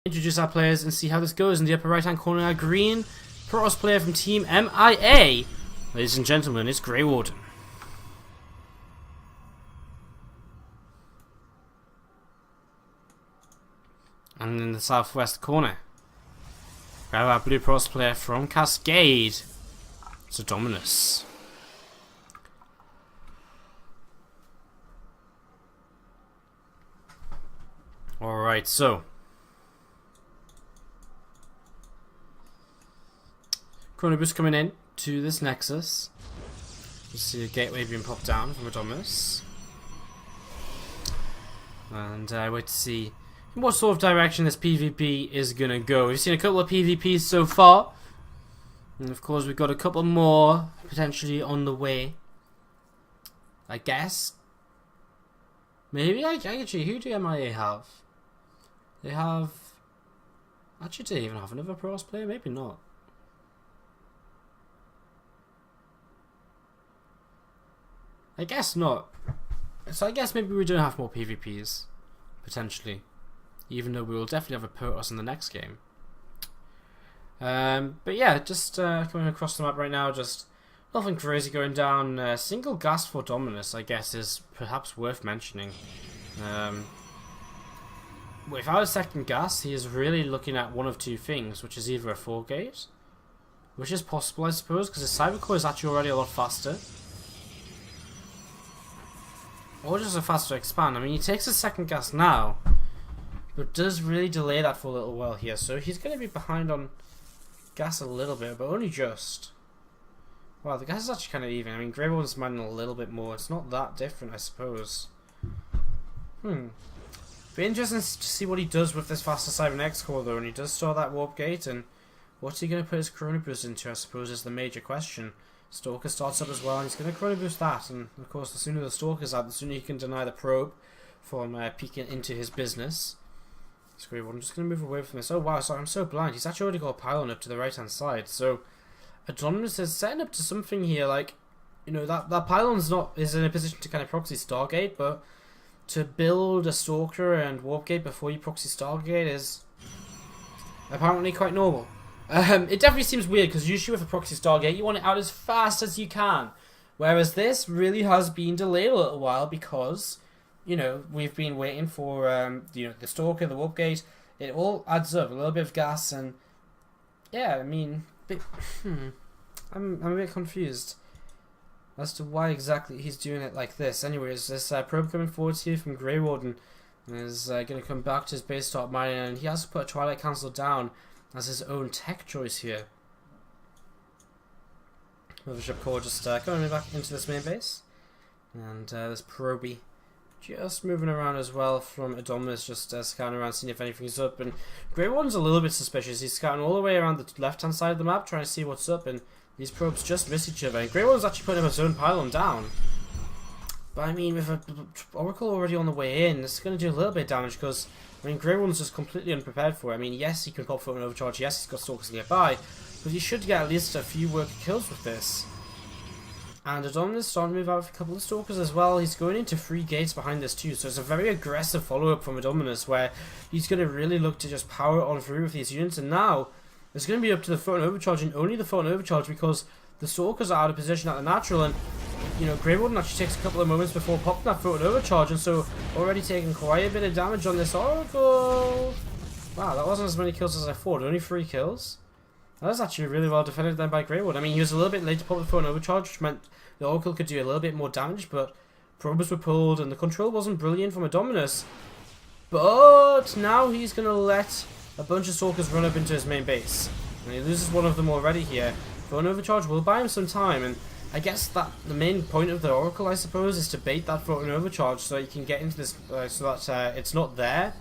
Introduce our players and see how this goes. In the upper right hand corner, our green Protoss player from team MiA. Ladies and gentlemen, it's GrayWarden. And in the southwest corner, we have our blue Protoss player from Cascade. It's Adonminus. Alright, so Chrono Boost coming in to this Nexus. You see a gateway being popped down from Adonminus. And I wait to see what sort of direction this PvP is going to go. We've seen a couple of PvPs so far. And of course we've got a couple more potentially on the way. I guess. Maybe actually, who do MiA have? They have... Actually, do they even have another Protoss player? Maybe not. I guess not. So I guess maybe we do have more PvPs. Potentially. Even though we will definitely have a Protoss in the next game. But yeah, just coming across the map right now, just nothing crazy going down. Single gas for Adonminus, I guess, is perhaps worth mentioning. Without a second gas, he is really looking at one of two things, which is either a 4-gate, which is possible, I suppose, because his Cybercore is actually already a lot faster. Or just a faster expand. I mean, he takes a second gas now, but does really delay that for a little while here. So he's going to be behind on gas a little bit, but only just. Wow, the gas is actually kind of even. I mean, GrayWarden's mining a little bit more. It's not that different, I suppose. Be interesting to see what he does with this faster Cybernex core, though, and he does store that warp gate, and what's he going to put his Chrono Boost into, I suppose, is the major question. Stalker starts up as well, and he's going to Chrono Boost that, and of course the sooner the Stalker's out, the sooner he can deny the probe from peeking into his business. So I'm just going to move away from this. Oh wow, sorry, I'm so blind. He's actually already got a pylon up to the right hand side, so Adonminus is setting up to something here, like, you know, that pylon's is in a position to kind of proxy Stargate, but to build a Stalker and Warp Gate before you proxy Stargate is apparently quite normal. It definitely seems weird, because usually with a proxy Stargate, you want it out as fast as you can. Whereas this really has been delayed a little while because, you know, we've been waiting for, you know, the Stalker, the Warp Gate. It all adds up, a little bit of gas, and yeah, I mean, I'm a bit confused as to why exactly he's doing it like this. Anyways, this probe coming forward here from GrayWarden is going to come back to his base, start mining, and he has to put a Twilight Council down as his own tech choice here. Mothership core just coming back into this main base, and this Proby just moving around as well from Adonminus, just scouting around, seeing if anything's up. And GrayWarden's a little bit suspicious. He's scouting all the way around the left hand side of the map, trying to see what's up, and these probes just miss each other. And GrayWarden's actually putting his own pylon down. But I mean, with an Oracle already on the way in, it's going to do a little bit of damage, because I mean, GrayWarden's just completely unprepared for it. I mean, yes, he can pop Photon Overcharge, yes, he's got Stalkers nearby, but he should get at least a few worker kills with this. And Adonminus starting to move out with a couple of Stalkers as well. He's going into 3 gates behind this too, so it's a very aggressive follow-up from Adonminus, where he's going to really look to just power on through with these units. And now, it's going to be up to the Photon Overcharge, and only the Photon Overcharge, because the Stalkers are out of position at the natural, and you know, GrayWarden actually takes a couple of moments before popping that Photon Overcharge, and so already taking quite a bit of damage on this Oracle. Wow, that wasn't as many kills as I thought, only 3 kills. That was actually really well defended then by GrayWarden. I mean, he was a little bit late to pop the Photon Overcharge, which meant the Oracle could do a little bit more damage, but probes were pulled, and the control wasn't brilliant from Adonminus. But now he's going to let a bunch of Stalkers run up into his main base, and he loses one of them already here. Photon Overcharge will buy him some time, and I guess that the main point of the Oracle, I suppose, is to bait that Photon Overcharge so that you can get into this, so that it's not there,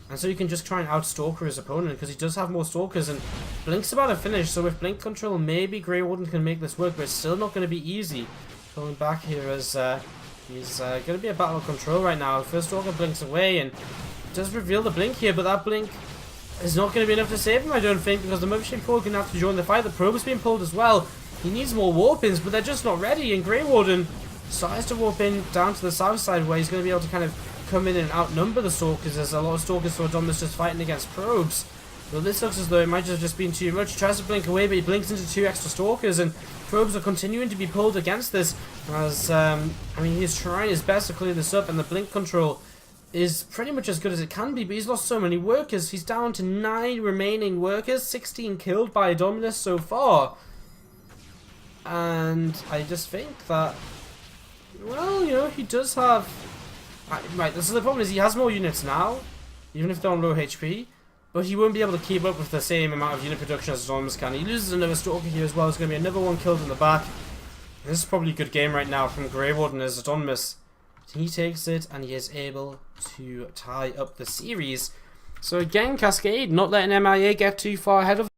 and so you can just try and out-Stalker his opponent, because he does have more Stalkers, and Blink's about to finish, so with Blink control, maybe GrayWarden can make this work, but it's still not going to be easy. Going back here as he's going to be a battle of control right now. First Stalker blinks away, and does reveal the Blink here, but that Blink is not going to be enough to save him, I don't think, because the Mothership core can have to join the fight. The probe is being pulled as well. He needs more warp-ins, but they're just not ready, and GrayWarden starts to warp in down to the south side, where he's going to be able to kind of come in and outnumber the Stalkers. There's a lot of Stalkers for Adonminus just fighting against probes. But this looks as though it might have just been too much. He tries to blink away, but he blinks into 2 extra Stalkers, and probes are continuing to be pulled against this. As, I mean, he's trying his best to clear this up, and the blink control is pretty much as good as it can be, but he's lost so many workers. He's down to 9 remaining workers, 16 killed by Adonminus so far. And I just think that, well, you know, he does have... Right, so the problem is he has more units now, even if they're on low HP. But he won't be able to keep up with the same amount of unit production as Adonminus can. He loses another Stalker here as well. There's going to be another one killed in the back. This is probably a good game right now from GrayWarden as Adonminus. He takes it and he is able to tie up the series. So again, Cascade not letting MiA get too far ahead of